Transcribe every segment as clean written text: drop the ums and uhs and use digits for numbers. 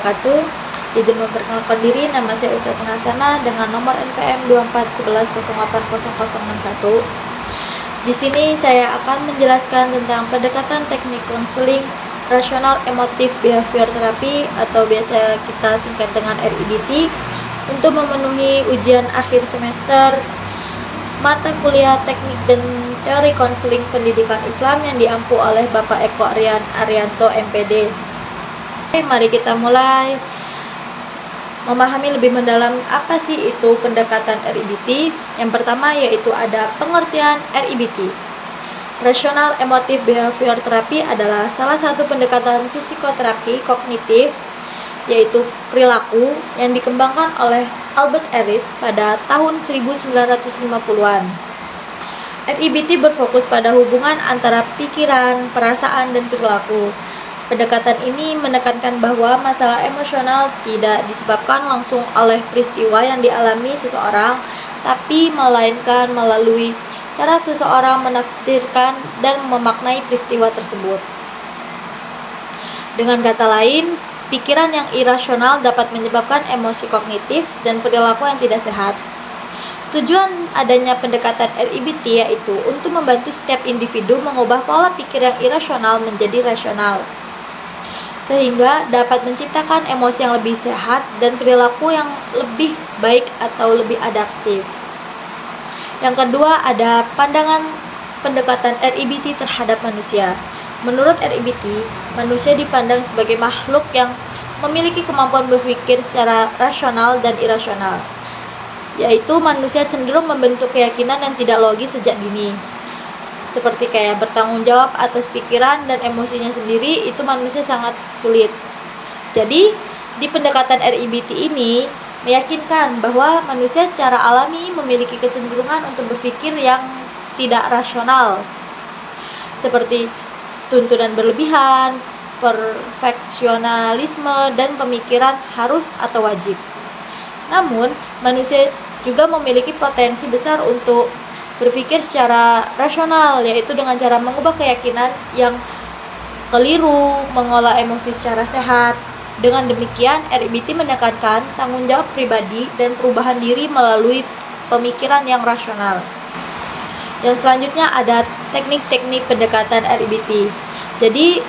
wabarakatuh. Izin memperkenalkan diri, nama saya Ustaz Pengasana dengan nomor NPM 2411080061. Di sini saya akan menjelaskan tentang pendekatan teknik konseling rasional emotif behavior therapy atau biasa kita singkat dengan REBT untuk memenuhi ujian akhir semester mata kuliah teknik dan teori konseling pendidikan Islam yang diampu oleh Bapak Eko Aryan Arianto MPD. Oke, mari kita mulai memahami lebih mendalam apa sih itu pendekatan REBT. Yang pertama yaitu ada pengertian REBT. Rational Emotive Behavior Therapy adalah salah satu pendekatan psikoterapi kognitif yaitu perilaku yang dikembangkan oleh Albert Ellis pada tahun 1950-an. REBT berfokus pada hubungan antara pikiran, perasaan, dan perilaku. Pendekatan ini menekankan bahwa masalah emosional tidak disebabkan langsung oleh peristiwa yang dialami seseorang, tapi melainkan melalui cara seseorang menafsirkan dan memaknai peristiwa tersebut. Dengan kata lain, pikiran yang irasional dapat menyebabkan emosi kognitif dan perilaku yang tidak sehat. Tujuan adanya pendekatan REBT yaitu untuk membantu setiap individu mengubah pola pikir yang irasional menjadi rasional, sehingga dapat menciptakan emosi yang lebih sehat dan perilaku yang lebih baik atau lebih adaptif. Yang kedua, ada pandangan pendekatan REBT terhadap manusia. Menurut REBT, manusia dipandang sebagai makhluk yang memiliki kemampuan berpikir secara rasional dan irasional, yaitu manusia cenderung membentuk keyakinan yang tidak logis sejak dini. Seperti kayak bertanggung jawab atas pikiran dan emosinya sendiri, itu manusia sangat sulit. Jadi, di pendekatan REBT ini meyakinkan bahwa manusia secara alami memiliki kecenderungan untuk berpikir yang tidak rasional, seperti tuntunan berlebihan, perfeksionalisme, dan pemikiran harus atau wajib. Namun, manusia juga memiliki potensi besar untuk berpikir secara rasional, yaitu dengan cara mengubah keyakinan yang keliru, mengolah emosi secara sehat. Dengan demikian, REBT menekankan tanggung jawab pribadi dan perubahan diri melalui pemikiran yang rasional. Yang selanjutnya ada teknik-teknik pendekatan REBT. Jadi,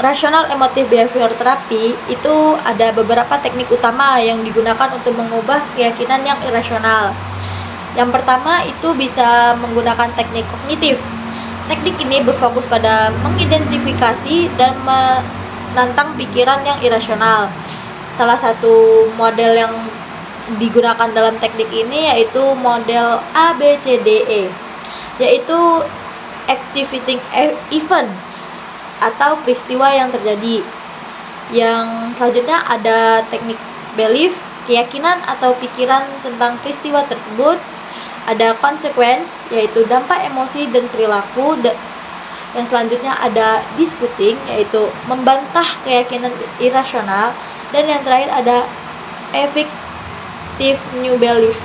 Rational Emotive Behavior Therapy itu ada beberapa teknik utama yang digunakan untuk mengubah keyakinan yang irasional. Yang pertama itu bisa menggunakan teknik kognitif. Teknik ini berfokus pada mengidentifikasi dan menantang pikiran yang irasional. Salah satu model yang digunakan dalam teknik ini yaitu model ABCDE, yaitu activating event atau peristiwa yang terjadi. Yang selanjutnya ada teknik belief, keyakinan atau pikiran tentang peristiwa tersebut. Ada consequence, yaitu dampak emosi dan perilaku. Yang selanjutnya ada disputing, yaitu membantah keyakinan irasional. Dan yang terakhir ada effective new belief,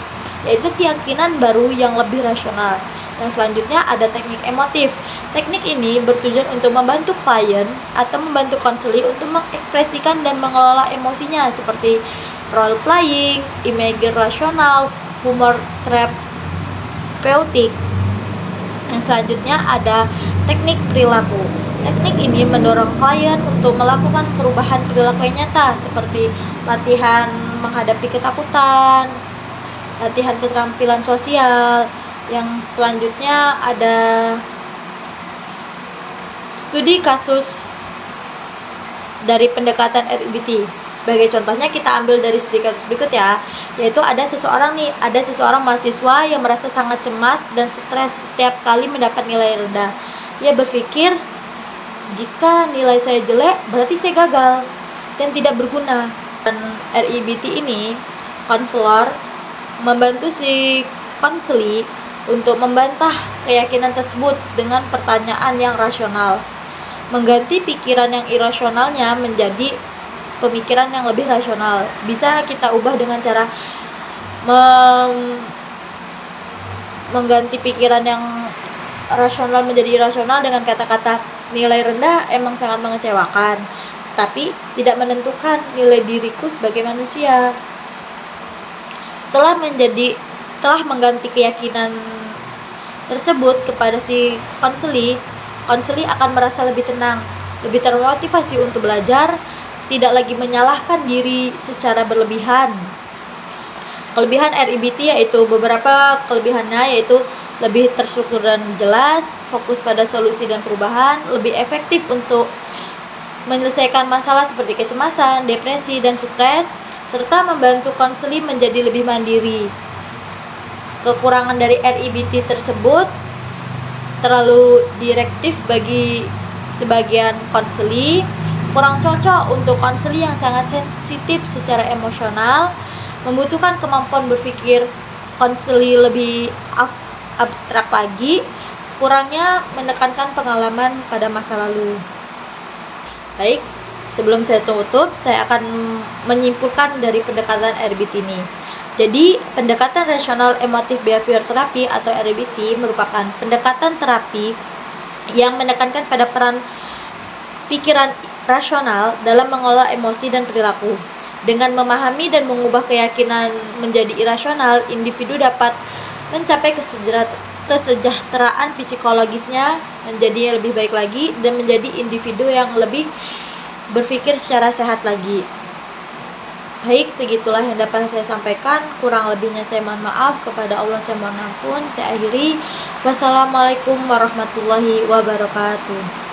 yaitu keyakinan baru yang lebih rasional. Yang selanjutnya ada teknik emotif. Teknik ini bertujuan untuk membantu klien atau membantu konseli untuk mengekspresikan dan mengelola emosinya, seperti role playing, imagery rasional, humor terapeutik. Yang selanjutnya ada teknik perilaku. Teknik ini mendorong klien untuk melakukan perubahan perilaku yang nyata, seperti latihan menghadapi ketakutan, latihan keterampilan sosial. Yang selanjutnya ada studi kasus dari pendekatan REBT. Sebagai contohnya kita ambil dari studi kasus berikut ya, yaitu ada seseorang mahasiswa yang merasa sangat cemas dan stres setiap kali mendapat nilai rendah. Ia berpikir, jika nilai saya jelek berarti saya gagal dan tidak berguna. Dan REBT ini, konselor membantu si konseli untuk membantah keyakinan tersebut dengan pertanyaan yang rasional, mengganti pikiran yang irasionalnya menjadi pemikiran yang lebih rasional. Bisa kita ubah dengan cara mengganti pikiran yang rasional menjadi irasional dengan kata-kata nilai rendah emang sangat mengecewakan. tetapi tidak menentukan nilai diriku sebagai manusia. Setelah mengganti keyakinan tersebut kepada si konseli akan merasa lebih tenang, lebih termotivasi untuk belajar, tidak lagi menyalahkan diri secara berlebihan. Kelebihan RIBT yaitu beberapa kelebihannya yaitu lebih terstruktur dan jelas, fokus pada solusi dan perubahan, lebih efektif untuk menyelesaikan masalah seperti kecemasan, depresi, dan stres, serta membantu konseli menjadi lebih mandiri. Kekurangan dari RIBT tersebut terlalu direktif bagi sebagian konseli, kurang cocok untuk konseli yang sangat sensitif secara emosional, membutuhkan kemampuan berpikir konseli lebih abstrak lagi, kurangnya menekankan pengalaman pada masa lalu. Baik, sebelum saya tutup, saya akan menyimpulkan dari pendekatan RIBT ini. Jadi, pendekatan Rational Emotive Behavior Therapy atau RBT merupakan pendekatan terapi yang menekankan pada peran pikiran rasional dalam mengolah emosi dan perilaku. Dengan memahami dan mengubah keyakinan menjadi irasional, individu dapat mencapai kesejahteraan psikologisnya menjadi lebih baik lagi dan menjadi individu yang lebih berpikir secara sehat lagi. Baik, segitulah yang dapat saya sampaikan. Kurang lebihnya saya mohon maaf. Kepada Allah saya mohon ampun. Saya akhiri. Wassalamualaikum warahmatullahi wabarakatuh.